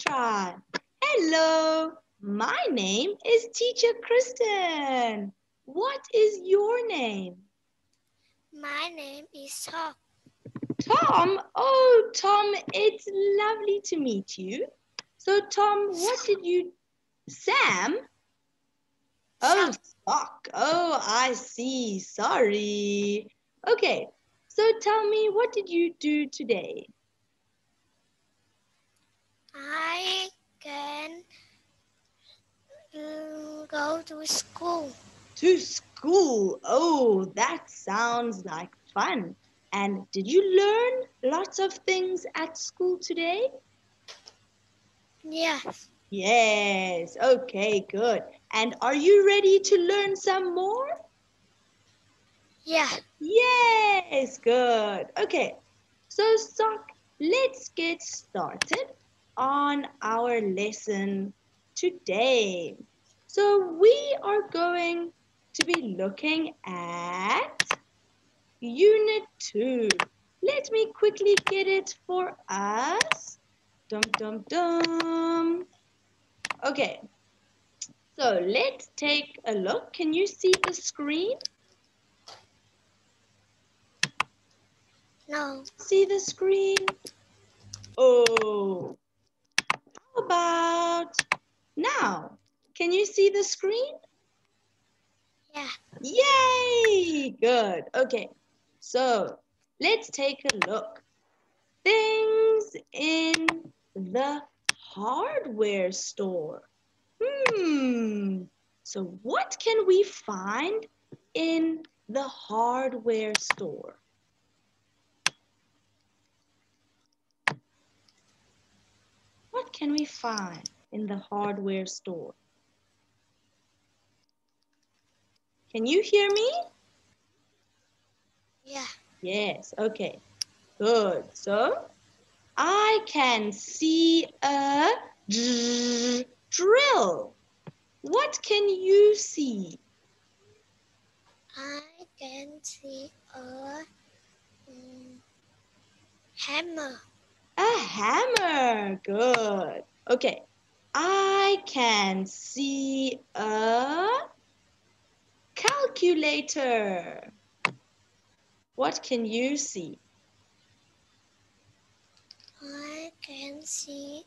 try. Hello, my name is Teacher Kristen. What is your name? My name is Tom. Tom? Oh, Tom, it's lovely to meet you. So, Tom, what did you... Sam? Oh, sock. Oh, I see. Sorry. Okay, so tell me, what did you do today? I can go to school. To school. Oh, that sounds like fun. And did you learn lots of things at school today? Yes. Yes. Okay, good. And are you ready to learn some more? Yeah. Yes, good. Okay. So, Sock, let's get started on our lesson today. So, we are going to be looking at Unit 2. Let me quickly get it for us. Dum dum dum. Okay, so let's take a look. Can you see the screen? No. See the screen? Oh, how about now? Can you see the screen? Yeah. Yay! Good. Okay, so let's take a look. Things in the hardware store. So what can we find in the hardware store? What can we find in the hardware store? Can you hear me? Yeah. Yes, okay, good. So I can see a drill. What can you see? I can see a hammer. A hammer. Good. Okay. I can see a calculator. What can you see? I can see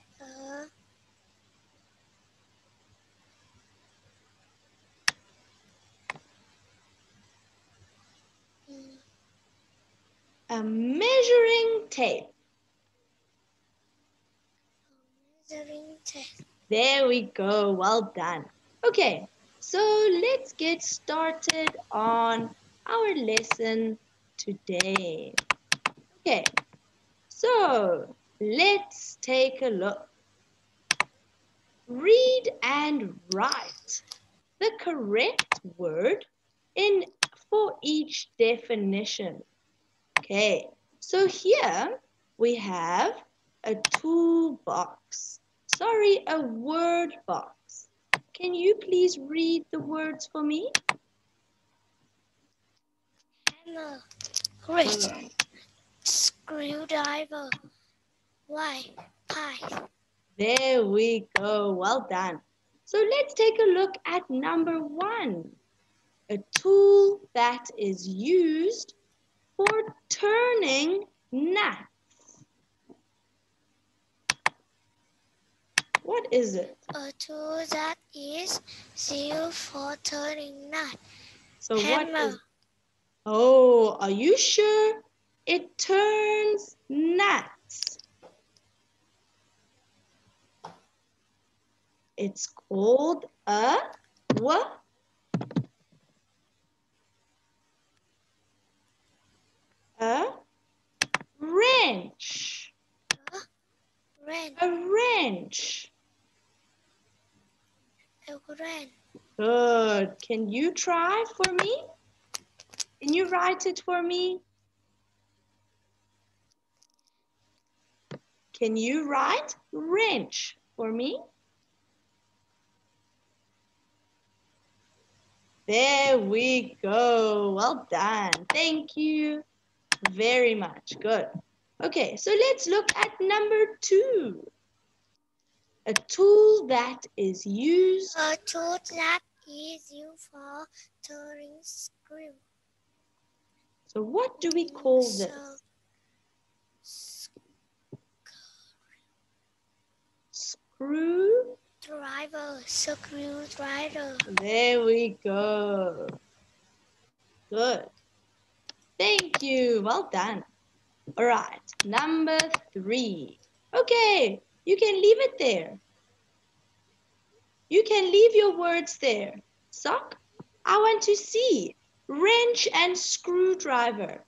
A measuring tape. measuring tape. There we go. Well done. Okay, so let's get started on our lesson today. Okay, so let's take a look. Read and write the correct word in for each definition. Okay, so here we have a toolbox. Sorry, a word box. Can you please read the words for me? Hammer. Great. Screwdriver. White pie. There we go. Well done. So let's take a look at number 1. A tool that is used for turning nuts. What is it? A tool that is used for turning nuts. So Hammer. what is... Oh, are you sure? It turns nuts. It's called a what? A wrench. Wrench. A wrench. A wrench. Good. Can you try for me? Can you write it for me? Can you write wrench for me? There we go. Well done. Thank you very much. Good. Okay, so let's look at number 2. A tool that is used. A tool that is used for turning screw. So what do we call this? Screwdriver. There we go. Good. Thank you. Well done. All right. Number 3. Okay. You can leave it there. You can leave your words there. Sock, I want to see wrench and screwdriver.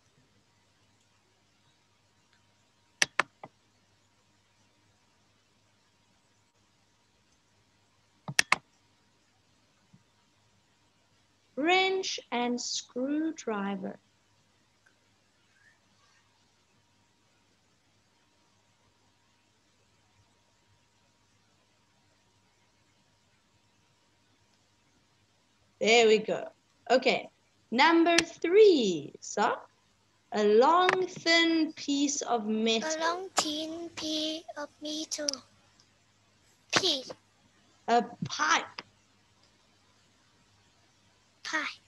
Wrench and screwdriver. There we go. Okay. Number 3, Sock. A long, thin piece of metal. A long, thin piece of metal. Piece. A pipe. Pipe.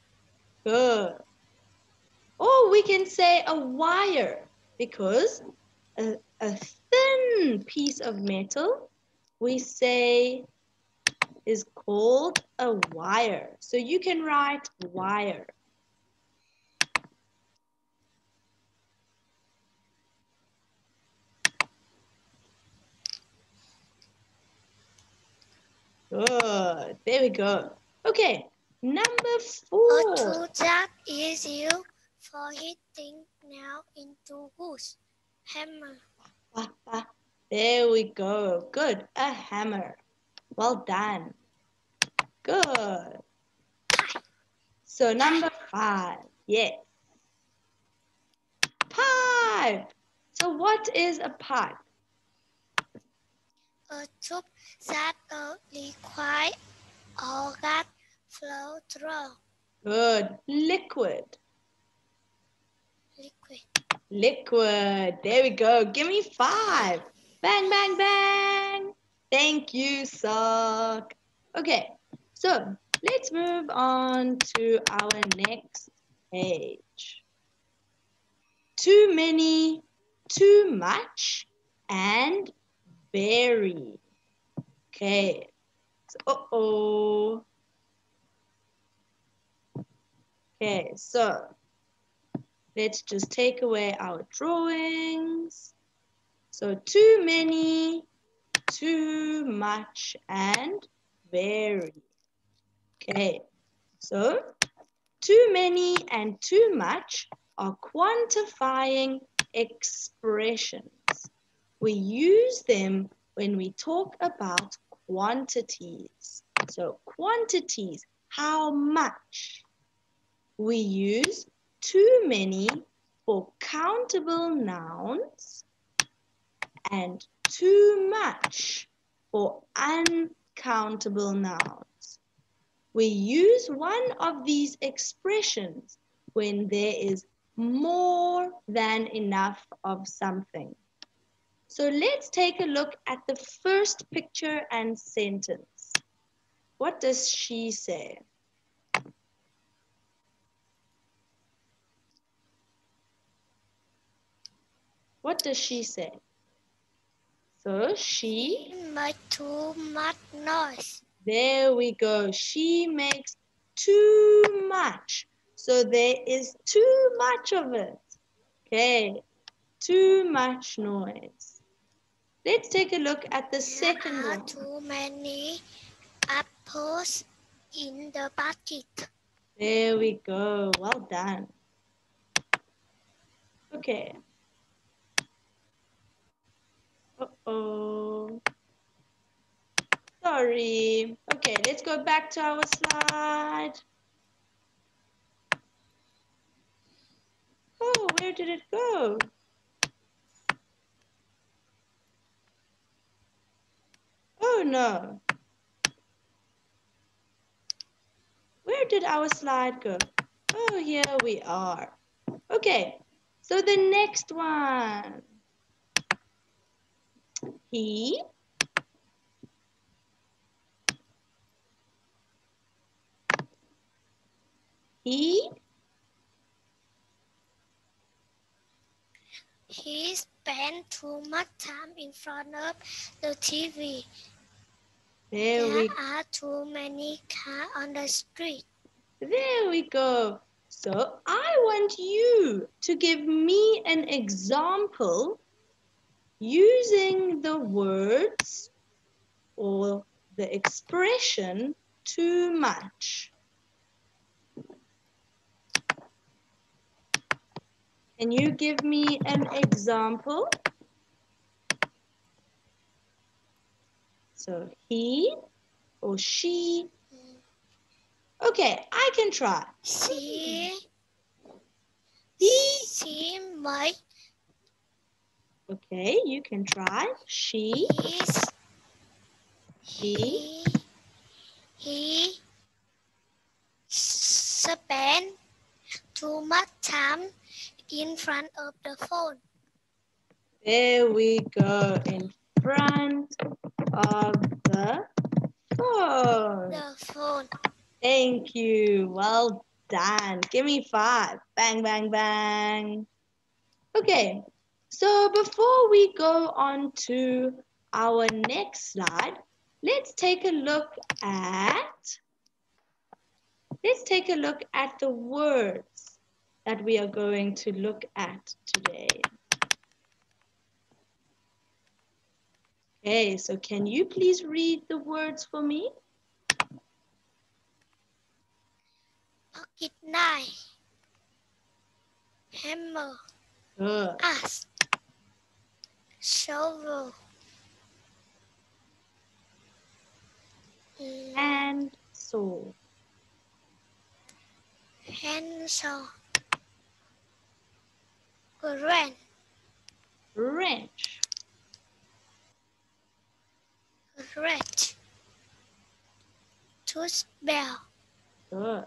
Good. Or we can say a wire, because a thin piece of metal we say is called a wire. So you can write wire. Good. There we go. Okay. Number 4. A tool that is used for hitting nails into wood. Hammer. There we go. Good. A hammer. Well done. Good. So number 5. Yes. Pipe. So what is a pipe? A tube that a liquid or gas flow through. Good. Liquid. Liquid. Liquid. There we go. Give me 5. Bang, bang, bang. Thank you, Sock. Okay, so let's move on to our next page. Too many, too much, and very. Okay. So, Okay, so let's just take away our drawings. So too many, too much, and very. Okay, so too many and too much are quantifying expressions. We use them when we talk about quantities. So quantities, how much? We use too many for countable nouns and too much for uncountable nouns. We use one of these expressions when there is more than enough of something. So let's take a look at the first picture and sentence. What does she say? What does she say? So she makes too much noise. There we go. She makes too much. So there is too much of it. Okay, too much noise. Let's take a look at the second There are one. too many apples in the basket. There we go. Well done. Okay. Uh-oh. Sorry. Okay, let's go back to our slide. Oh, where did it go? Oh no. Where did our slide go? Oh, here we are. Okay, so the next one. He He spent too much time in front of the TV. There are too many cars on the street. There we go. So I want you to give me an example using the words or the expression too much. Can you give me an example? So he or she. Okay, I can try. She might. Okay, you can try. He spent too much time in front of the phone. There we go, in front of the phone. The phone. Thank you. Well done. Give me 5. Bang, bang, bang. Okay, so before we go on to our next slide, let's take a look at the words that we are going to look at today. Okay, so can you please read the words for me? Pocket knife. Hammer. Good. Axe. Shovel. Handsaw. Handsaw. Wrench. Wrench. Wrench. Tooth bell. Good.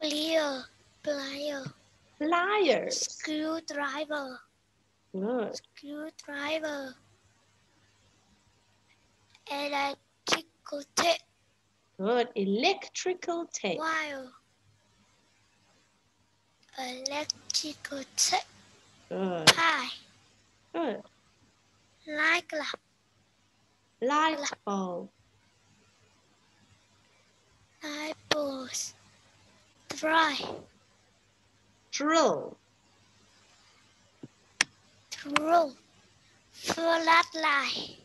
Plier. Pliers. Screwdriver. Good. Screwdriver. Electrical tape. Good. Electrical tape. Wire. Electrical tape. Good. Pie. Good. Light bulb. Light bulb. Light bulbs. Dry. Drill. Drill. Floodlight.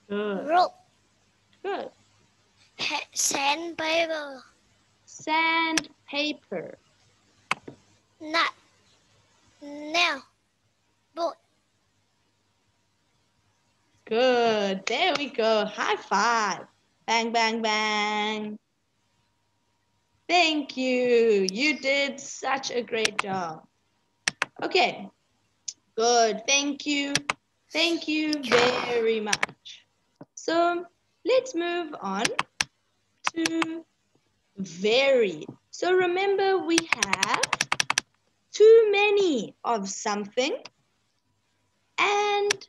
Good. Rope. Good. Sandpaper. Sandpaper. Nut. Nail. Bolt. Good. There we go. High five. Bang, bang, bang. Thank you. You did such a great job. Okay. Good. Thank you. Thank you very much. So let's move on to very. So remember, we have too many of something, and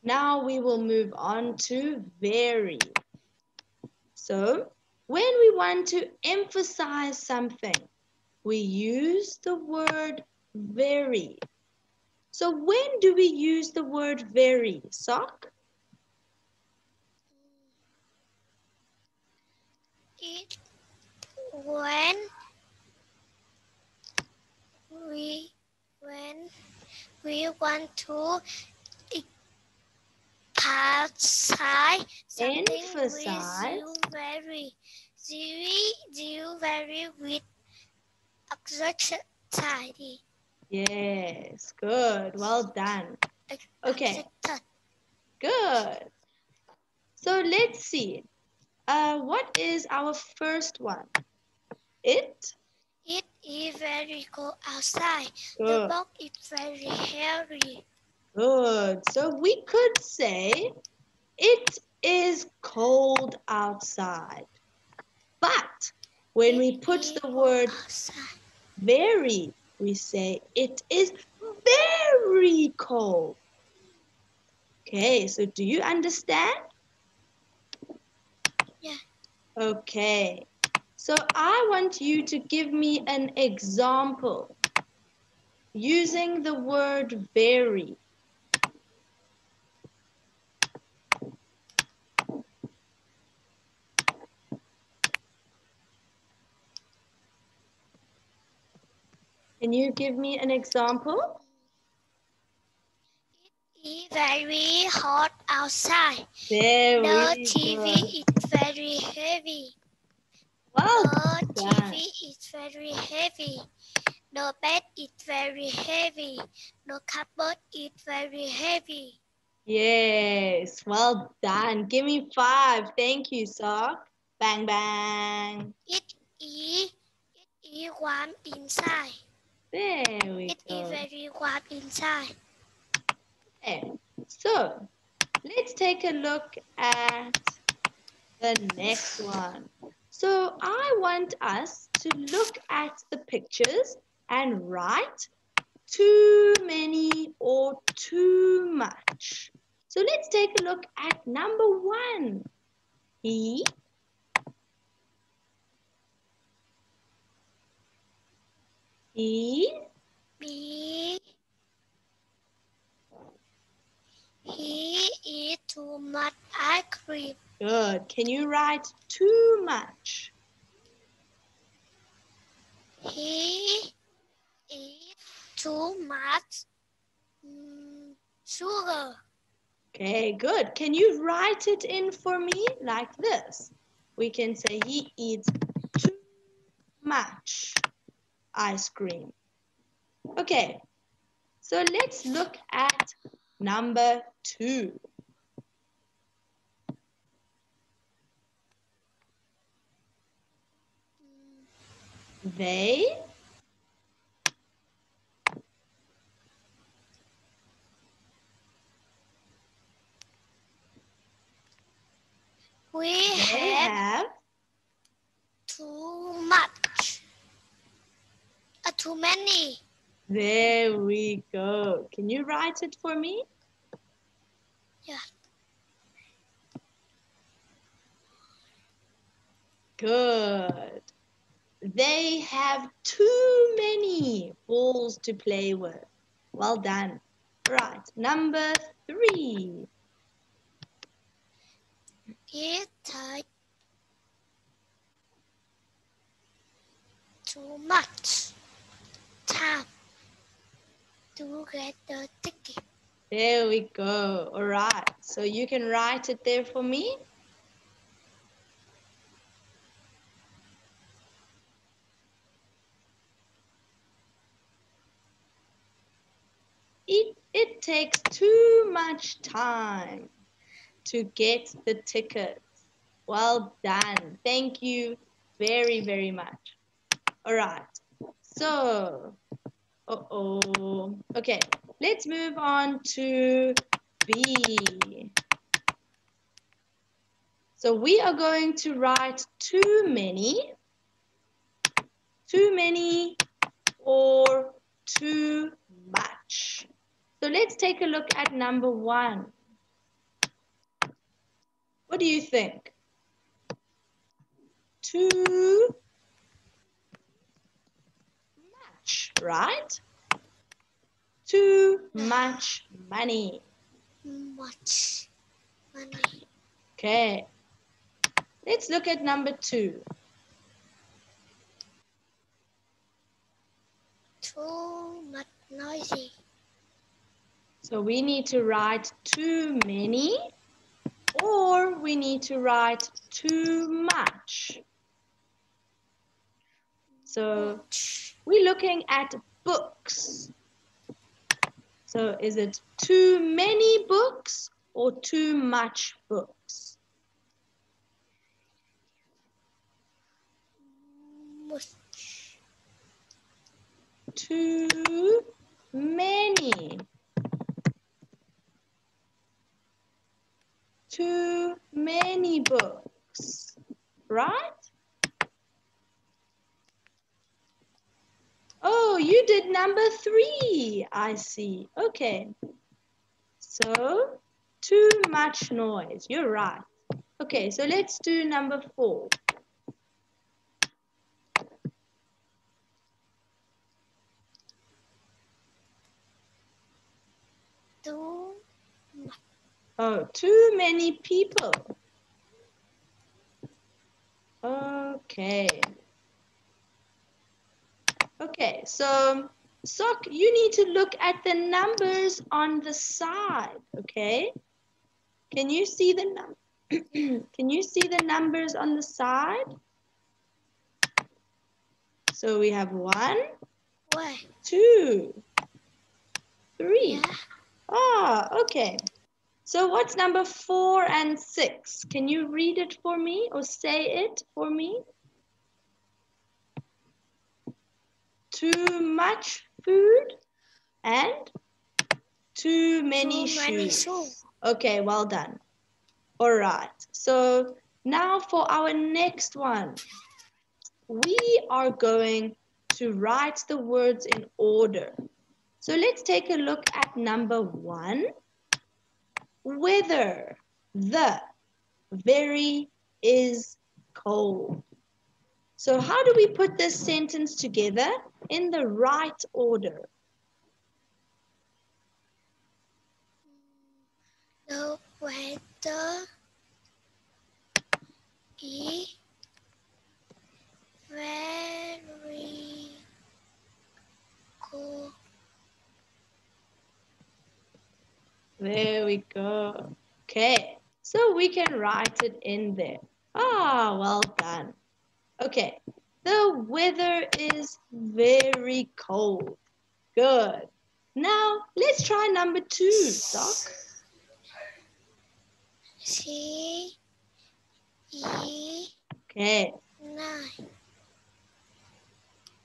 now we will move on to very. So when we want to emphasize something, we use the word very. So when do we use the word very, Sok? When we want to emphasize something very with anxiety. Yes, good. Well done. Okay. Good. So let's see. What is our first one? It is very cold outside. Good. The box is very hairy. Good. So we could say it is cold outside. But when we put the word very, we say it is very cold. Okay, so do you understand? Yeah. Okay. So I want you to give me an example using the word very. Can you give me an example? It's very hot outside. Very The TV good. is very heavy. Well The done. TV is very heavy. The bed is very heavy. The cupboard is very heavy. Yes, well done. Give me 5. Thank you, Sock. Bang, bang. It is warm inside. There we It is go. very warm inside. Okay, so let's take a look at the next one. So I want us to look at the pictures and write too many or too much. So let's take a look at number 1. He B. He eat too much ice cream. Good. Can you write too much? He eat too much sugar. Okay, good. Can you write it in for me like this? We can say he eats too much ice cream. Okay, so let's look at number 2. They We have too much. Too many. There we go. Can you write it for me? Yeah. Good. They have too many balls to play with. Well done. Right, number 3. It takes too much time to get the ticket. There we go. All right. So you can write it there for me. It takes too much time to get the tickets. Well done. Thank you very, very much. All right. So, okay. Let's move on to B. So we are going to write too many or too much. So let's take a look at number 1. What do you think? Too much, right? Too much money. Much money. Okay. Let's look at number 2. Too much noisy. So we need to write too many or we need to write too much. So we're looking at books. So is it too many books or too much books? Much. Too many. Too many books, right? Oh, you did number 3, I see. Okay. So, too much noise. You're right. Okay, so let's do number 4. too. Oh, too many people. Okay. Okay, so Sok, you need to look at the numbers on the side, okay? Can you see the Can you see the numbers on the side? So we have 1, Why? 2, 3. Yeah. Ah, okay. So what's number 4 and 6? Can you read it for me or say it for me? Too much food and too many shoes. Okay, well done. All right. So now for our next one. We are going to write the words in order. So let's take a look at number 1. Weather. The very is cold. So how do we put this sentence together in the right order? The weather is very cold. There we go. Okay, so we can write it in there. Ah, well done. Okay, the weather is very cold. Good. Now, let's try number 2, Sok. C E Okay, 9.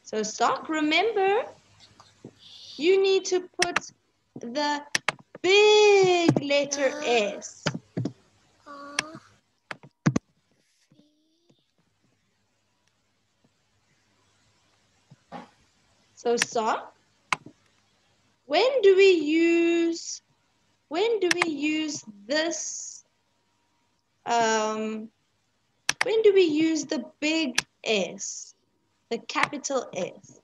so Sok, remember, you need to put the big letter S. R So Sok, when do we use this, when do we use the big S, the capital S?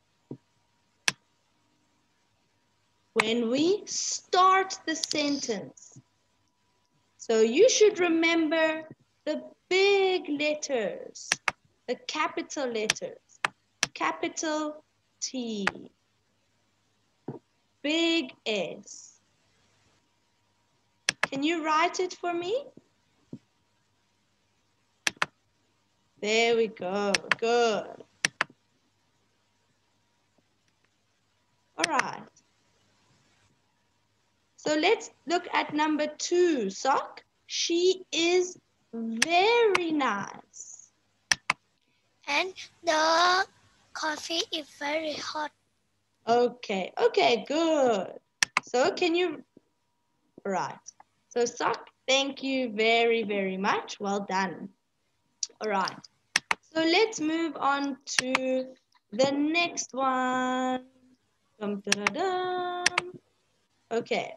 When we start the sentence. So you should remember the big letters, the capital letters, capital T, big S. Can you write it for me? There we go, good. All right. So let's look at number 2, Sok. She is very nice. And the coffee is very hot. Okay, good. So can you, right. So Sok, thank you very, very much. Well done. All right. So let's move on to the next one. Dum, da, da, dum. Okay.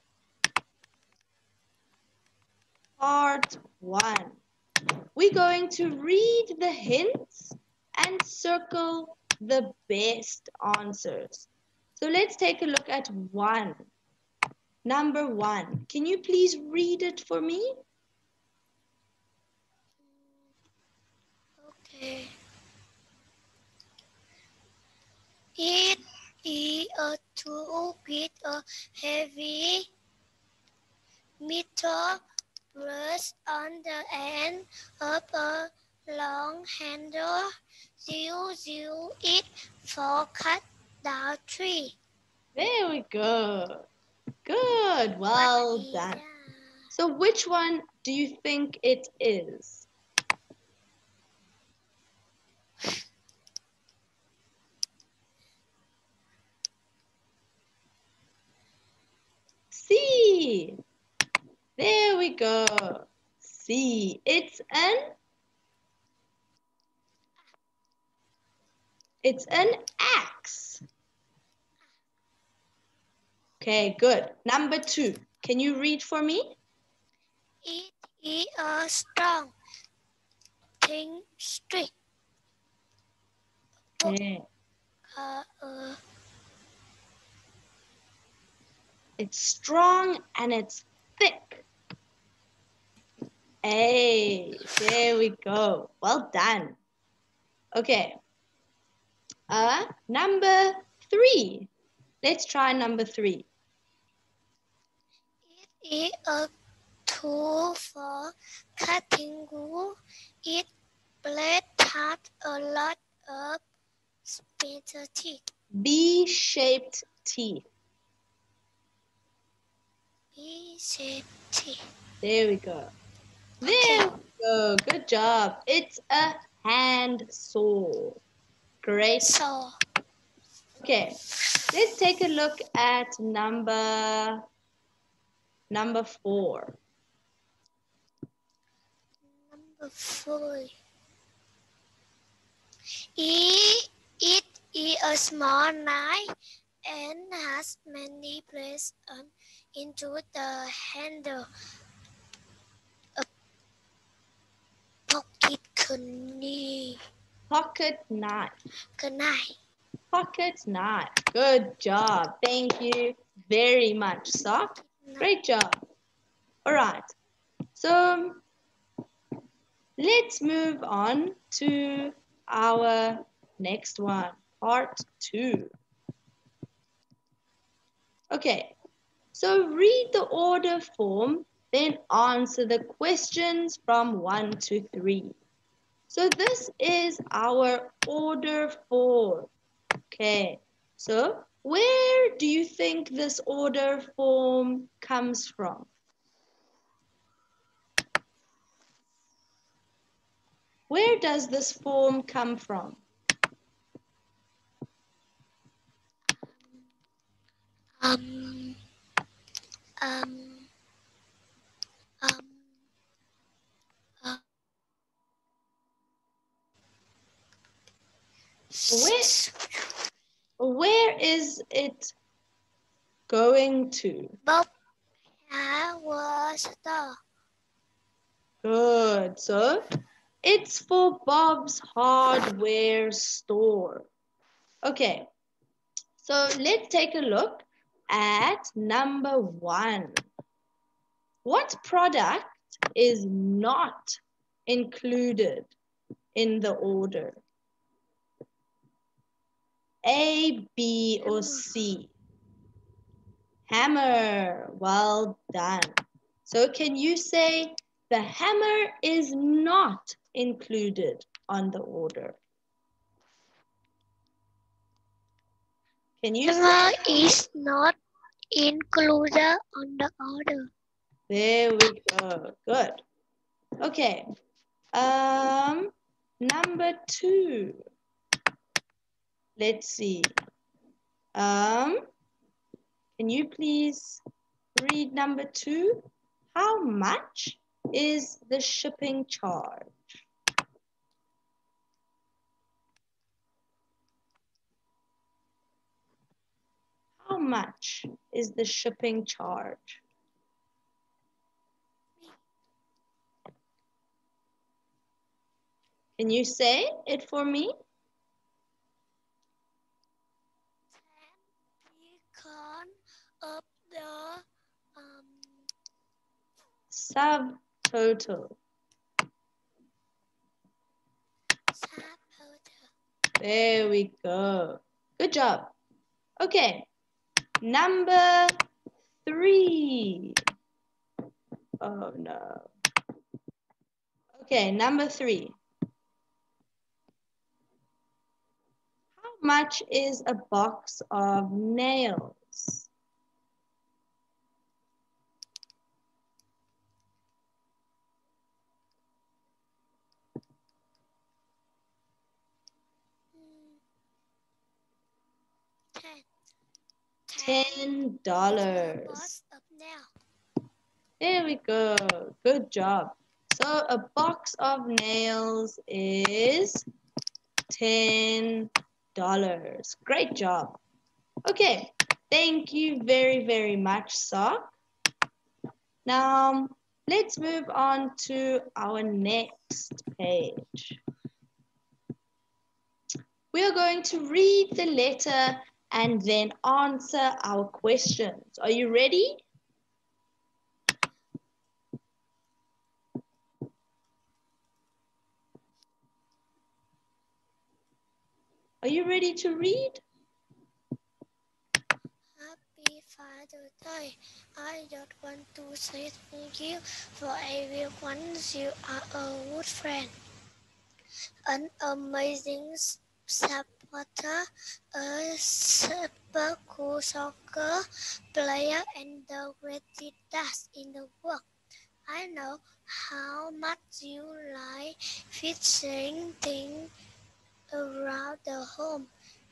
Part 1. We're going to read the hints and circle the best answers. So let's take a look at 1. Number 1. Can you please read it for me? Okay. It is a tool with a heavy metal brush on the end of a long handle. Use it for cut down tree. There we go. Good. Well done. So which one do you think it is? C. There we go. C. It's an axe. Okay, good. Number 2. Can you read for me? It is a strong thin stick. Yeah. It's strong and it's thick. Hey, there we go. Well done. Okay. Number 3. Let's try number 3. It is a tool for cutting wood. It blade has a lot of splinter teeth. B-shaped teeth. B-shaped teeth. There we go. Okay. There we go. Good job. It's a hand saw. Great. So, Okay. Let's take a look at number 4. number 4. It is a small knife and has many blades into the handle. A pocket knife. Pocket knife. Knife. Pocket knife. Good job. Thank you very much, Sock. Great job. All right. So let's move on to our next one, part 2. Okay. So read the order form, then answer the questions from 1 to 3. So this is our order form. Okay, so where do you think this order form comes from? Where does this form come from? Where is it going to? Bob was the. Good. So it's for Bob's hardware store. Okay. So let's take a look at number 1. What product is not included in the order? A, B, or C? Hammer. Well done. So can you say the hammer is not included on the order? Can you Hammer is not included on the order. There we go. Good. Okay. Number 2. Let's see. Can you please read number 2? How much is the shipping charge? How much is the shipping charge? Can you say it for me? Of the Subtotal. There we go. Good job. Okay. Number 3. Oh no. Okay, number 3. How much is a box of nails? $10. There we go. Good job. So a box of nails is $10. Great job. Okay. Thank you very, very much, Sock. Now, let's move on to our next page. We are going to read the letter and then answer our questions. Are you ready? Are you ready to read? Happy Father's Day. I just want to say thank you for everyone. You are a good friend, an amazing supporter, a super cool soccer player, and the greatest dad in the world. I know how much you like fixing things around the home.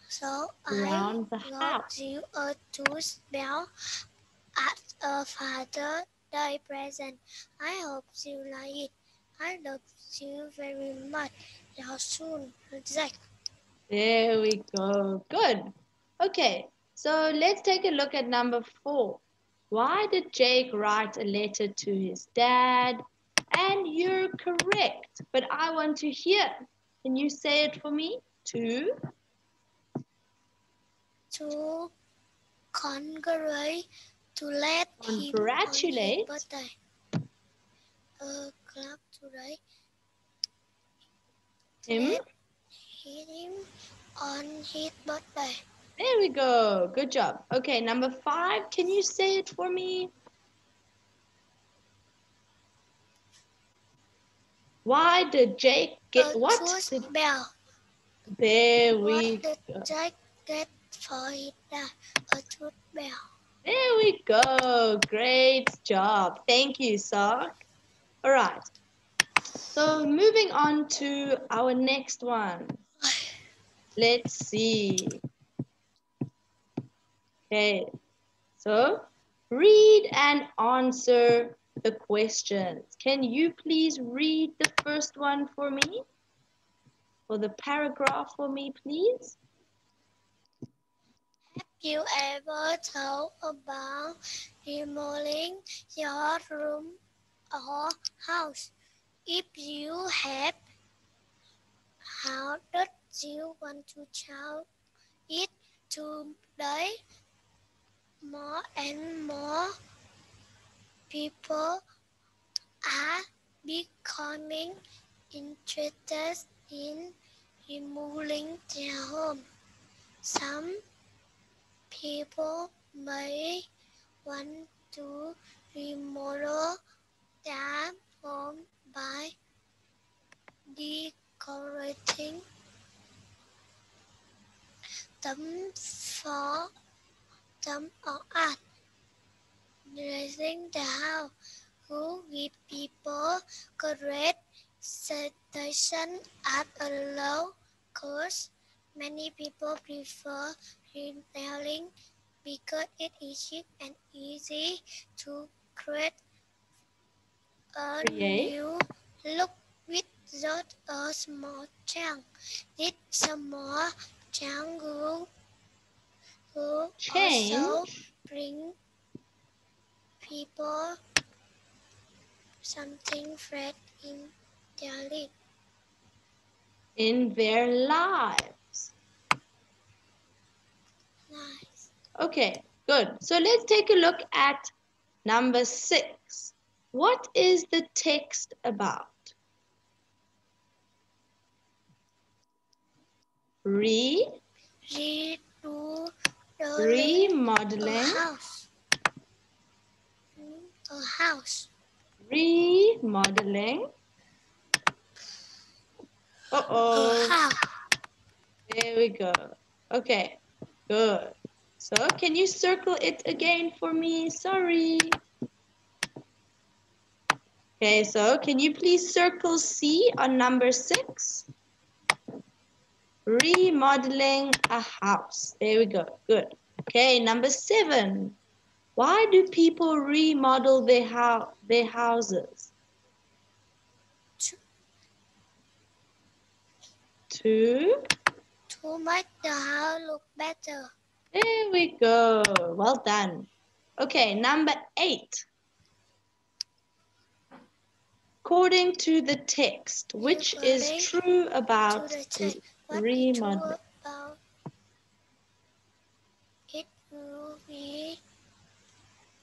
So I Around the got house. you a tooth belt as a Father's Day present. I hope you like it. I love you very much. Your soon, Jack. There we go. Good. Okay, so let's take a look at number 4. Why did Jake write a letter to his dad? And you're correct, but I want to hear. Can you say it for me? To congratulate to let him on his Congratulate birthday. A club today. him. Let him on his birthday. There we go. Good job. Okay, number 5. Can you say it for me? Why did Jake get A what? tooth bell. There What we did go. Jack get for his dad? A tooth bell. There we go. Great job. Thank you, Sock. All right. So moving on to our next one. Let's see. Okay. So read and answer the questions. Can you please read the first one for me? Or the paragraph for me, please? Have you ever thought about remodeling your room or house? If you have, how did you want to change it today? More and more people are becoming interested in remodeling their home. Some people may want to remodel their home by decorating them for them or art, dressing the house, who give people great station at a low cost. Many people prefer remodeling because it is cheap and easy to create a new look with just a small change. This small change will also Change bring people something fresh in their life. in their lives. Nice. Okay, good. So let's take a look at number 6. What is the text about? Remodeling A house. A house. remodeling. A Uh-oh. house. There we go. Okay, good. So can you circle it again for me? Sorry. Okay, so can you please circle C on number 6? Remodeling a house. There we go. Good. Okay, number 7. Why do people remodel their houses? To make the house look better. There we go. Well done. Okay, number 8. According to the text, which is true about remodeling? me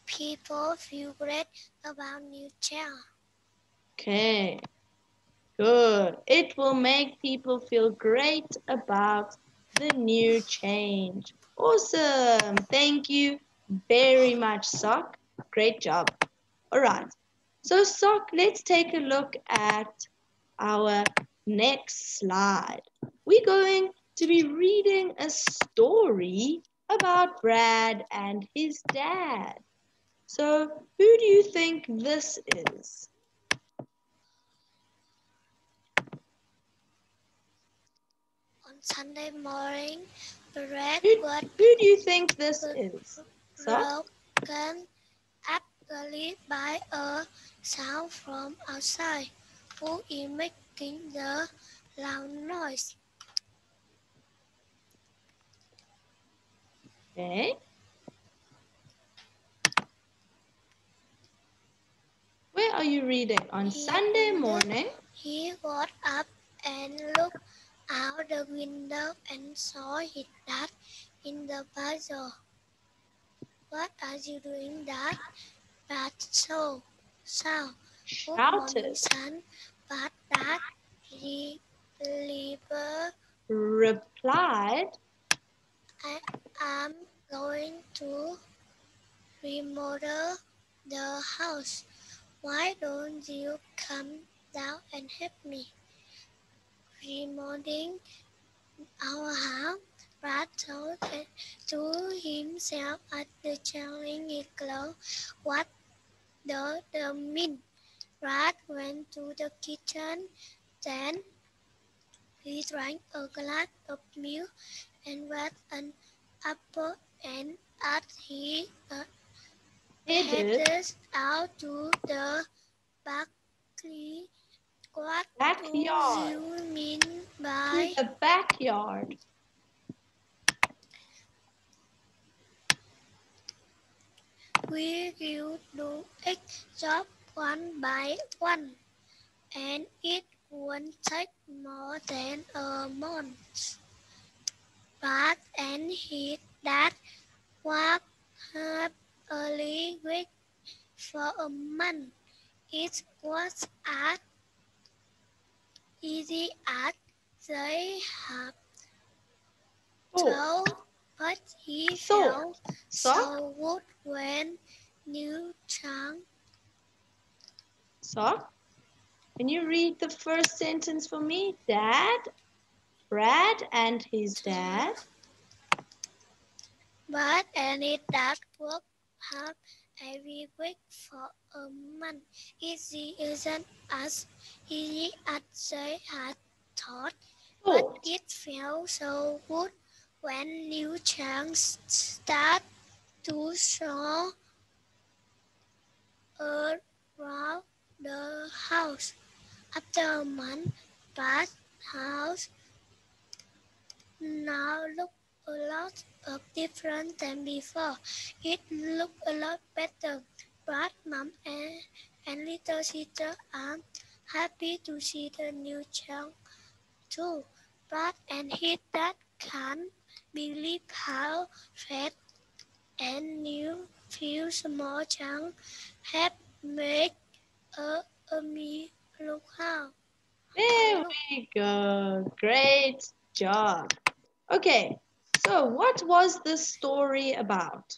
people feel great about new chair. Okay, good. It will make people feel great about the new change. Awesome. Thank you very much, Sock. Great job. All right. So, Sock, let's take a look at our next slide. We're going to be reading a story about Brad and his dad. So, who do you think this is? On Sunday morning, Brad was Who do you think this is? Sock? broken up early by a sound from outside. Who is making the loud noise? Okay. Where are you reading? On Sunday morning? He got up and looked out the window and saw his dad in the bazaar. What are you doing, Dad? Dad shouted. Good morning, son. But Dad replied, I am going to remodel the house. Why don't you come down and help me? Remodeling our house, Brad thought to himself at the challenge his clothes. What does that mean? Brad went to the kitchen, then he drank a glass of milk and wet an apple, and as he headed out to the backyard. What do you mean by the backyard? We will do it job one by one, and it won't take more than a month. Brad and his dad worked hard early week for a month. It was as easy as they had thought, but he felt so good when new chance. So, can you read the first sentence for me? Brad and his dad. Brad and his dad worked hard every week for a month. It isn't as easy as they had thought, but it felt so good when new chance start to show around the house. After a month, Brad's house now looked a lot different than before. It looked a lot better. Brad's mom and little sister are happy to see the new child too. Brad and his dad can't believe how fat and new few small chunks have made a me look how. There we go. Great job. Okay, so what was the story about?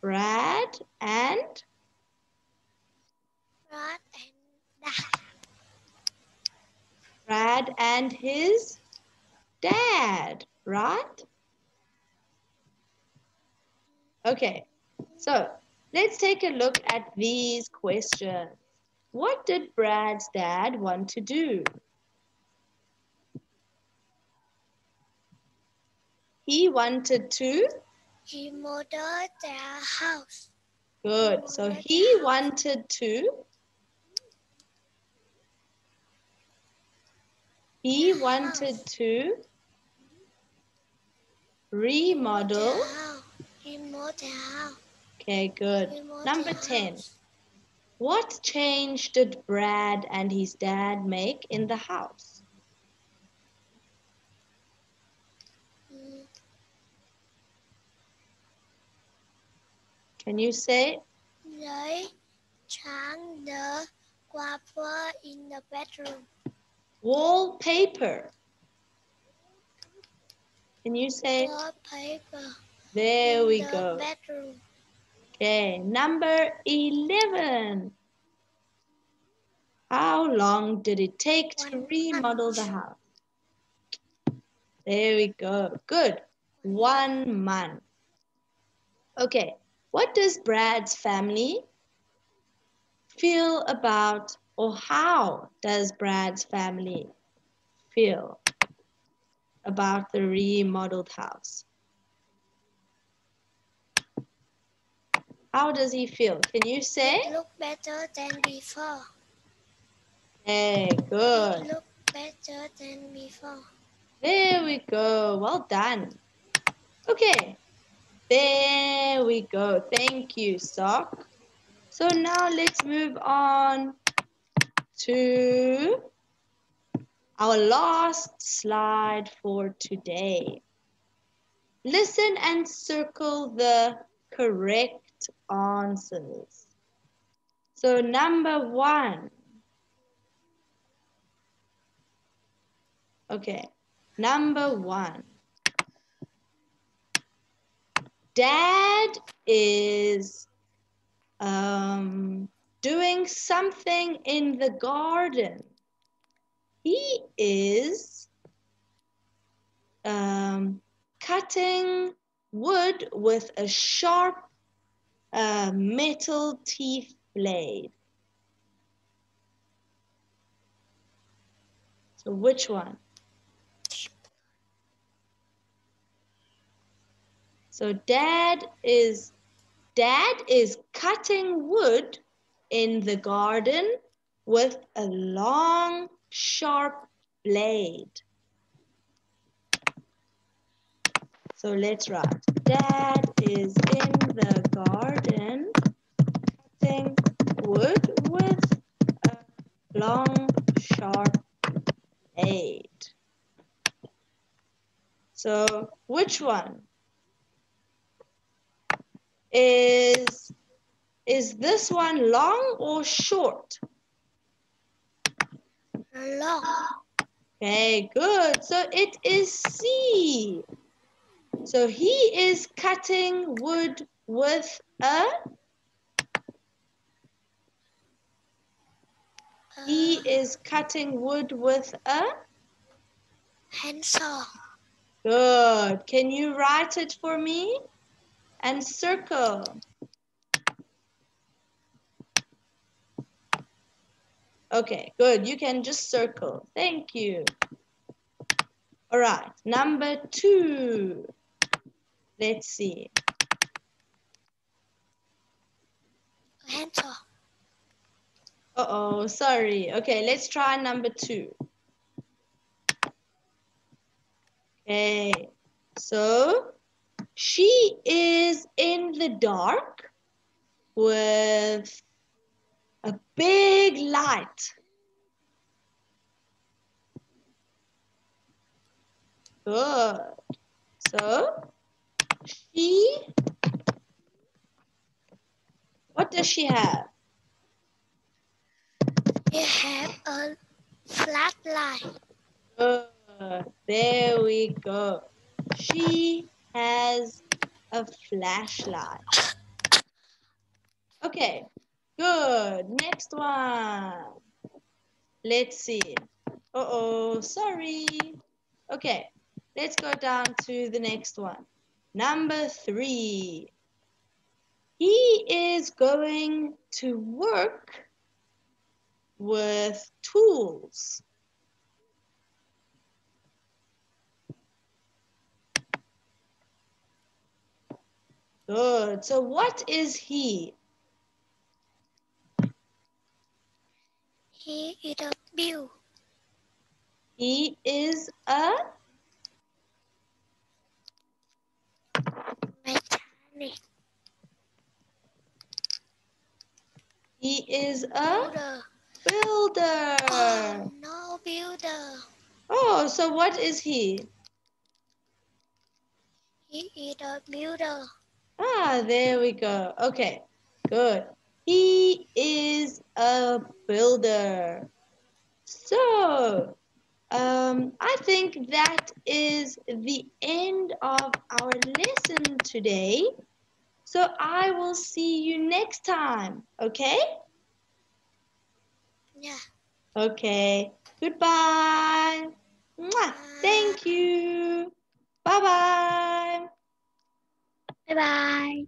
Brad and dad. Brad and his dad, right? Okay, so let's take a look at these questions. What did Brad's dad want to do? He wanted to remodel their house. Good. So he wanted to remodel. Okay, good. Number 10. What change did Brad and his dad make in the house? Can you say? They hang the wallpaper in the bedroom. Wallpaper. Can you say? Wallpaper There in we the go. bedroom. Okay, number 11. How long did it take to remodel the house? There we go. Good. 1 month. Okay, what does Brad's family feel about, or how does Brad's family feel about the remodeled house? How does he feel? Can you say? It looked better than before. Hey, good. It looked better than before. There we go. Well done. Okay. There we go. Thank you, Sock. So now let's move on to our last slide for today. Listen and circle the correct answers. So number 1. Okay. Number 1. Dad is doing something in the garden. He is cutting wood with a sharp metal teeth blade. So which one? So dad is cutting wood in the garden with a long, sharp blade. So let's write. Dad is in the garden cutting wood with a long, sharp blade. So which one? Is this one long or short? Long. Okay, good. So it is C. So he is cutting wood with a? He is cutting wood with a? Handsaw. Good. Can you write it for me? And circle. Okay, good. You can just circle. Thank you. All right, number 2. Let's see. Handsaw. Uh-oh, sorry. Okay, let's try number 2. Okay, so she is in the dark with a big light. Good. So what does she have? You have a flashlight. Good. There we go. She has a flashlight. Okay, good. Next one. Let's see. Uh-oh, sorry. Okay, let's go down to the next one. Number 3. He is going to work with tools. Good. So what is he? He is a bill. He is a Mechanic. he is a Builder. builder. Oh, no builder. Oh, so what is he? He is a builder. Ah, there we go. Okay, good. He is a builder. So, I think that is the end of our lesson today. So I will see you next time, okay? Yeah. Okay, goodbye. Mwah. Thank you. Bye-bye. Bye bye.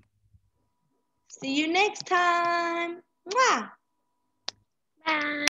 See you next time. Mwah. Bye.